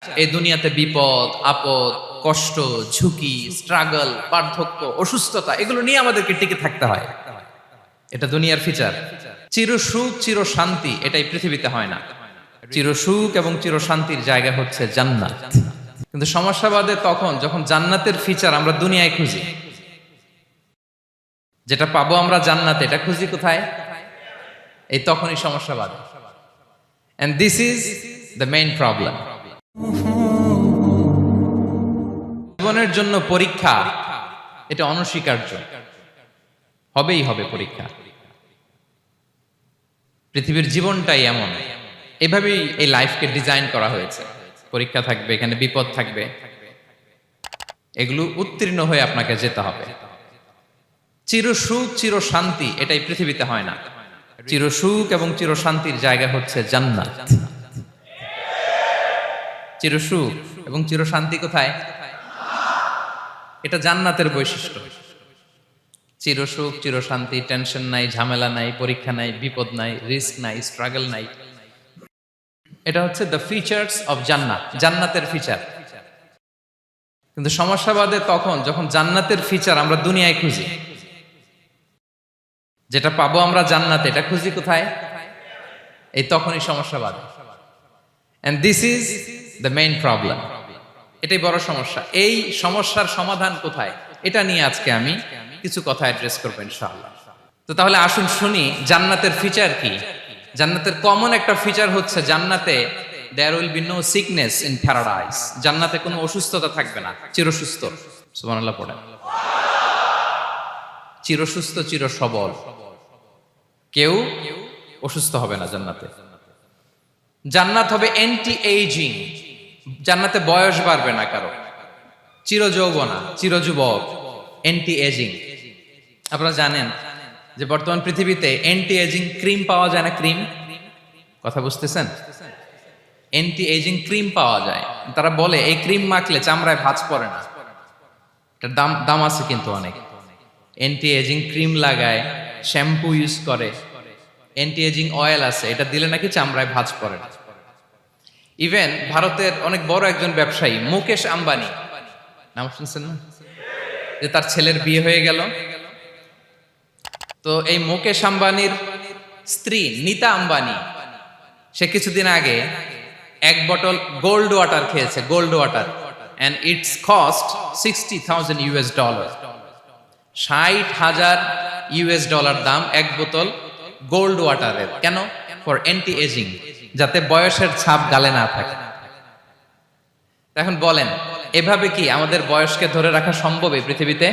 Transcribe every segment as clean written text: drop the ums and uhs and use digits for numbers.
এই দুনিয়াতে বিপদ আপদ কষ্ট ঝুঁকি স্ট্রাগল বার্ধক্য অসুস্থতা এগুলো নিয়ে আমাদেরকে টিকে থাকতে হয়। এটা দুনিয়ার ফিচার। চির সুখ চির শান্তি এটাই পৃথিবীতে হয় না। চির সুখ এবং চির শান্তির জায়গা হচ্ছে জান্নাত। কিন্তু সমস্যা বাদে তখন যখন জান্নাতের ফিচার আমরা দুনিয়ায় খুঁজি। যেটা পাবো আমরা জান্নাতে এটা খুঁজি কোথায়? এই তখনই সমস্যা বাদে। And this is the main problem. জীবনের জন্য পরীক্ষা এটা অনস্বীকার্য, হবেই হবে পরীক্ষা। পৃথিবীর জীবনটাই এমন, এভাবেই এই লাইফকে ডিজাইন করা হয়েছে। পরীক্ষা থাকবে, এখানে বিপদ থাকবে, এগুলো উত্তীর্ণ হয়ে আপনাকে যেতে হবে। চির সুখ চির শান্তি এটাই পৃথিবীতে হয় না। চির সুখ এবং চির শান্তির জায়গা হচ্ছে জান্নাত। চির সুখ এবং চির শান্তি কোথায়? এটা জান্নাতের বৈশিষ্ট্য। চির সুখ চির শান্তি, টেনশন নাই, ঝামেলা নাই, পরীক্ষা নাই, বিপদ নাই, রিস্ক নাই, স্ট্রাগল নাই। এটা হচ্ছে দ্য ফিচার্স অফ জান্নাত, জান্নাতের ফিচার। কিন্তু সমস্যা বাদে তখন যখন জান্নাতের ফিচার আমরা দুনিয়ায় খুঁজি। যেটা পাবো আমরা জান্নাতে এটা খুঁজি কোথায়? এই তখনই সমস্যা বাদে। And this is the main problem. এটাই বড় সমস্যা। এই সমস্যার সমাধান কোথায়, এটা নিয়ে আজকে আমি কিছু কথা অ্যাড্রেস করবো ইনশাআল্লাহ। তো তাহলে আসুন শুনি জান্নাতের ফিচার কি। জান্নাতের কমন একটা ফিচার হচ্ছে জান্নাতে there will be no sickness in paradise. জান্নাতে কোনো অসুস্থতা থাকবে না, চিরসুস্থ। সুবহানাল্লাহ পড়েন। চিরসুস্থ চির সবল, কেউ অসুস্থ হবে না জান্নাতে। জান্নাত হবে অ্যান্টি এইজিং, জান্নাতে বয়স বাড়বে না কারো। চির যৌবনা, চির যুবক, অ্যান্টি এজিং। আপনারা জানেন যে বর্তমান পৃথিবীতে অ্যান্টি এজিং ক্রিম পাওয়া যায় না? ক্রিম, কথা বুঝতেছেন? অ্যান্টি এজিং ক্রিম পাওয়া যায়। তারা বলে এই ক্রিম মাখলে চামড়ায় ভাঁজ পড়ে না। এটার দাম আছে কিন্তু অনেক। অ্যান্টি এজিং ক্রিম লাগায়, শ্যাম্পু ইউজ করে, অ্যান্টি এজিং অয়েল আছে, এটা দিলে নাকি চামড়ায় ভাঁজ পড়ে না। ইভেন ভারতের অনেক বড় একজন ব্যবসায়ী মুকেশ আম্বানি, নাম শুনছেন না? যে তার ছেলের বিয়ে হয়ে গেল। তো এই মুকেশ আম্বানির স্ত্রী নীতা আম্বানি, সে কিছুদিন আগে এক বটল গোল্ড ওয়াটার খেয়েছে, gold water, and its cost $60,000। $60,000 দাম এক বোতল গোল্ড ওয়াটারের। কেন? ফর অ্যান্টি এজিং, যাতে বয়সের ছাপ গালে না থাকে। এখন বলেন, এভাবে কি আমাদের বয়সকে ধরে রাখা সম্ভব এই পৃথিবীতে?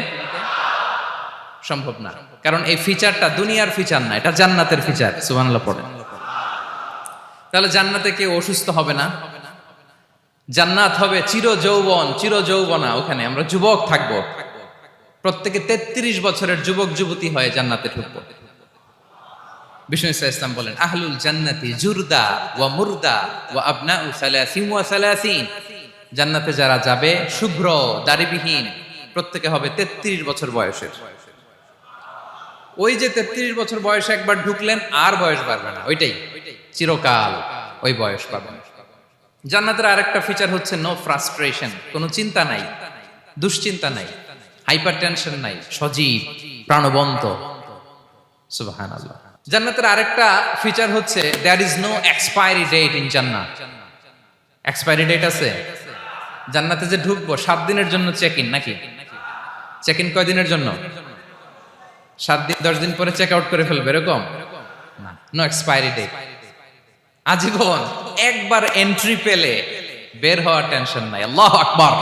সম্ভব না, কারণ এই ফিচারটা দুনিয়ার ফিচার না, এটা জান্নাতের ফিচার। সুবহানাল্লাহ পড়েন। তাহলে জান্নাতে কেউ অসুস্থ হবে না। জান্নাত হবে চির যৌবন চির যৌবনা, ওখানে আমরা যুবক থাকবো। প্রত্যেকে 33 বছরের যুবক যুবতী হয়ে জান্নাতে ঢুকবো। বিষ্ণু ইসলাম বলেন, আহলুল জান্নাতি জুরদা ওয়া মুরদা ওয়া আবনাউ সালাসিন ওয়া সালাসিন। জান্নাতে যারা যাবে শুভ্র দাড়িবিহীন, প্রত্যেকে হবে 33 বছর বয়সের। ওই যে 33 বছর বয়সে একবার ঢুকলেন আর বয়স বাড়বে না, ওইটাই চিরকাল ওই বয়স পাবেন। জান্নাতের আরেকটা ফিচার হচ্ছে নো ফ্রাস্ট্রেশন, কোনো চিন্তা নাই, দুশ্চিন্তা নাই, হাইপার টেনশন নাই, সজীব প্রাণবন্ত। সুবহানাল্লাহ। জান্নাতের আরেকটা ফিচার হচ্ছে there is no expiry date in জান্নাত। এক্সপায়ারি ডেট আছে? জান্নাতে যে ঢুকবো 7 দিনের জন্য চেক ইন, নাকি? চেক ইন কয় দিনের জন্য? 7 দিন, 10 দিন পরে চেক আউট করে ফেলবে, এরকম না। নো এক্সপায়ারি ডেট, আজীবন। একবার এন্ট্রি পেলে বের হওয়ার টেনশন নাই। আল্লাহু আকবার।